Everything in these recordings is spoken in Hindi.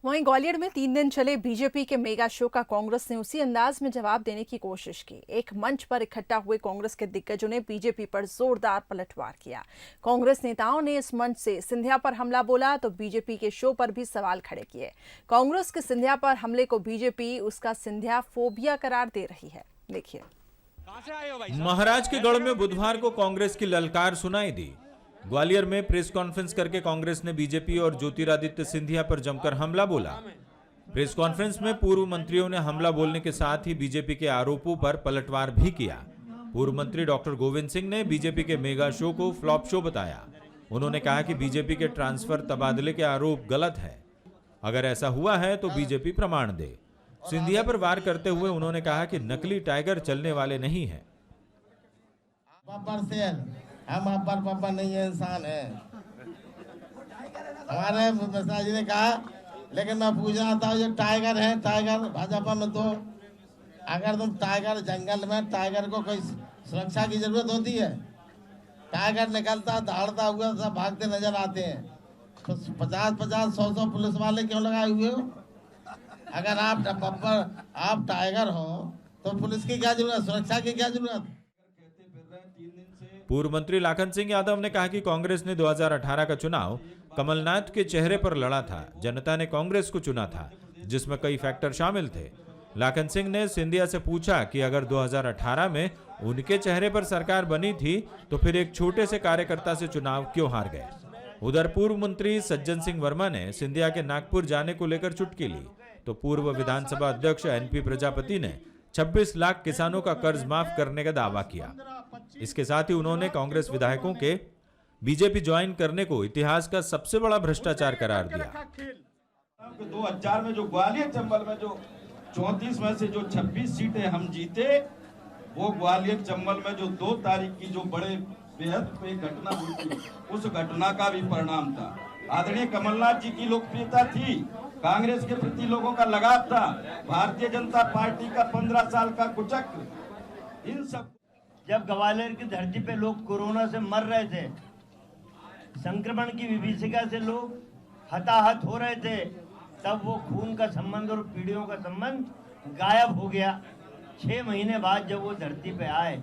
वहीं ग्वालियर में 3 दिन चले बीजेपी के मेगा शो का कांग्रेस ने उसी अंदाज में जवाब देने की कोशिश की। एक मंच पर इकट्ठा हुए कांग्रेस के दिग्गजों ने बीजेपी पर जोरदार पलटवार किया। कांग्रेस नेताओं ने इस मंच से सिंधिया पर हमला बोला तो बीजेपी के शो पर भी सवाल खड़े किए। कांग्रेस के सिंधिया पर हमले को बीजेपी उसका सिंधिया फोबिया करार दे रही है। देखिए। महाराज के गढ़ में बुधवार को कांग्रेस की ललकार सुनाई दी। ग्वालियर में प्रेस कॉन्फ्रेंस करके कांग्रेस ने बीजेपी और ज्योतिरादित्य सिंधिया पर जमकर हमला बोला। प्रेस कॉन्फ्रेंस में पूर्व मंत्रियों ने हमला बोलने के साथ ही बीजेपी के आरोपों पर पलटवार भी किया। पूर्व मंत्री डॉक्टर गोविंद सिंह ने बीजेपी के मेगा शो को फ्लॉप शो बताया। उन्होंने कहा कि बीजेपी के ट्रांसफर तबादले के आरोप गलत है। अगर ऐसा हुआ है तो बीजेपी प्रमाण दे। सिंधिया पर वार करते हुए उन्होंने कहा कि नकली टाइगर चलने वाले नहीं है। हम अब्बर पब्बर नहीं है, इंसान है। हमारे मिश्रा जी ने कहा, लेकिन मैं पूछ रहा था जो टाइगर है, टाइगर भाजपा में तो अगर तुम टाइगर जंगल में टाइगर को कोई सुरक्षा की जरूरत होती है? टाइगर निकलता दौड़ता हुआ सब भागते नजर आते हैं। तो 50-50, 100-100 पुलिस वाले क्यों लगाए हुए हो? अगर आप टाइगर हो तो पुलिस की क्या जरूरत, सुरक्षा की क्या जरूरत? पूर्व मंत्री लाखन सिंह यादव ने कहा कि कांग्रेस ने 2018 का चुनाव कमलनाथ के चेहरे पर लड़ा था। जनता ने कांग्रेस को चुना था, जिसमें कई फैक्टर शामिल थे। लाखन सिंह ने सिंधिया से पूछा कि अगर 2018 में उनके चेहरे पर सरकार बनी थी तो फिर एक छोटे से कार्यकर्ता से चुनाव क्यों हार गए। उधर पूर्व मंत्री सज्जन सिंह वर्मा ने सिंधिया के नागपुर जाने को लेकर चुटकी ली तो पूर्व विधानसभा अध्यक्ष एनपी प्रजापति ने 26 लाख किसानों का कर्ज माफ करने का दावा किया। इसके साथ ही उन्होंने कांग्रेस विधायकों के बीजेपी ज्वाइन करने को इतिहास का सबसे बड़ा भ्रष्टाचार करार दिया। 2000 में जो ग्वालियर चंबल में जो 34 में से जो 26 सीटें हम जीते, वो ग्वालियर चंबल में जो 2 तारीख की जो बड़े बेहद पे घटना हुई थी, उस घटना का भी परिणाम था। आदरणीय कमलनाथ जी की लोकप्रियता थी, कांग्रेस के प्रति लोगों का लगाव था, भारतीय जनता पार्टी का 15 साल का कुचक्र, इन सब। जब ग्वालियर की धरती पे लोग कोरोना से मर रहे थे, संक्रमण की विभीषिका से लोग हताहत हो रहे थे, तब वो खून का संबंध और पीढ़ियों का संबंध गायब हो गया। 6 महीने बाद जब वो धरती पे आए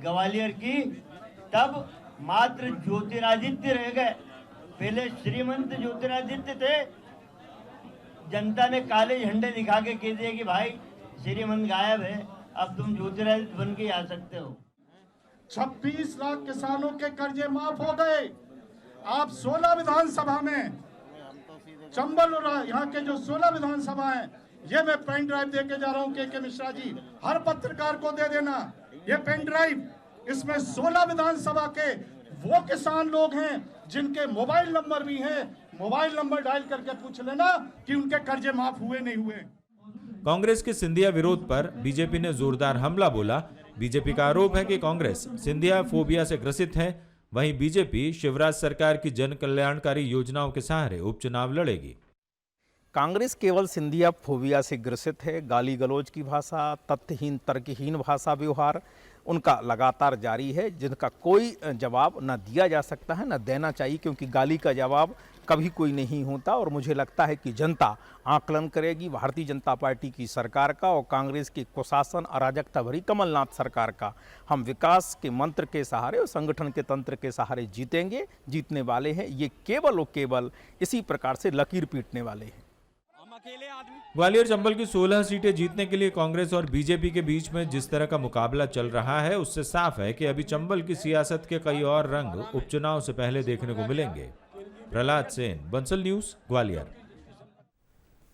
ग्वालियर की, तब मात्र ज्योतिरादित्य रह गए। पहले श्रीमंत ज्योतिरादित्य थे, जनता ने काले झंडे दिखा के कह दिया कि भाई श्रीमंत गायब है, अब तुम ज्योतिरादित्य बन के आ सकते हो। 26 लाख किसानों के कर्जे माफ हो गए। आप 16 विधानसभा में, चंबल और यहाँ के जो 16 विधानसभा हैं, ये मैं पेन ड्राइव दे के जा रहा हूँ के मिश्रा जी, हर पत्रकार को दे देना ये पेन ड्राइव। इसमें 16 विधानसभा के वो किसान लोग हैं जिनके मोबाइल नंबर भी हैं, मोबाइल नंबर डायल करके पूछ लेना कि उनके कर्जे माफ हुए नहीं हुए। कांग्रेस के सिंधिया विरोध पर बीजेपी ने जोरदार हमला बोला। बीजेपी का आरोप है कि कांग्रेस सिंधिया फोबिया से ग्रसित है। वहीं बीजेपी शिवराज सरकार की जन कल्याणकारी योजनाओं के सहारे उपचुनाव लड़ेगी। कांग्रेस केवल सिंधिया फोबिया से ग्रसित है। गाली गलौज की भाषा, तथ्यहीन तर्कहीन भाषा व्यवहार उनका लगातार जारी है, जिनका कोई जवाब न दिया जा सकता है न देना चाहिए, क्योंकि गाली का जवाब कभी कोई नहीं होता। और मुझे लगता है कि जनता आकलन करेगी भारतीय जनता पार्टी की सरकार का और कांग्रेस की कुशासन अराजकता भरी कमलनाथ सरकार का। हम विकास के मंत्र के सहारे और संगठन के तंत्र के सहारे जीतेंगे, जीतने वाले हैं। ये केवल और केवल इसी प्रकार से लकीर पीटने वाले हैं। ग्वालियर चंबल की 16 सीटें जीतने के लिए कांग्रेस और बीजेपी के बीच में जिस तरह का मुकाबला चल रहा है, उससे साफ है कि अभी चंबल की सियासत के कई और रंग उपचुनाव से पहले देखने को मिलेंगे। प्रहलाद सेन, बंसल न्यूज, ग्वालियर।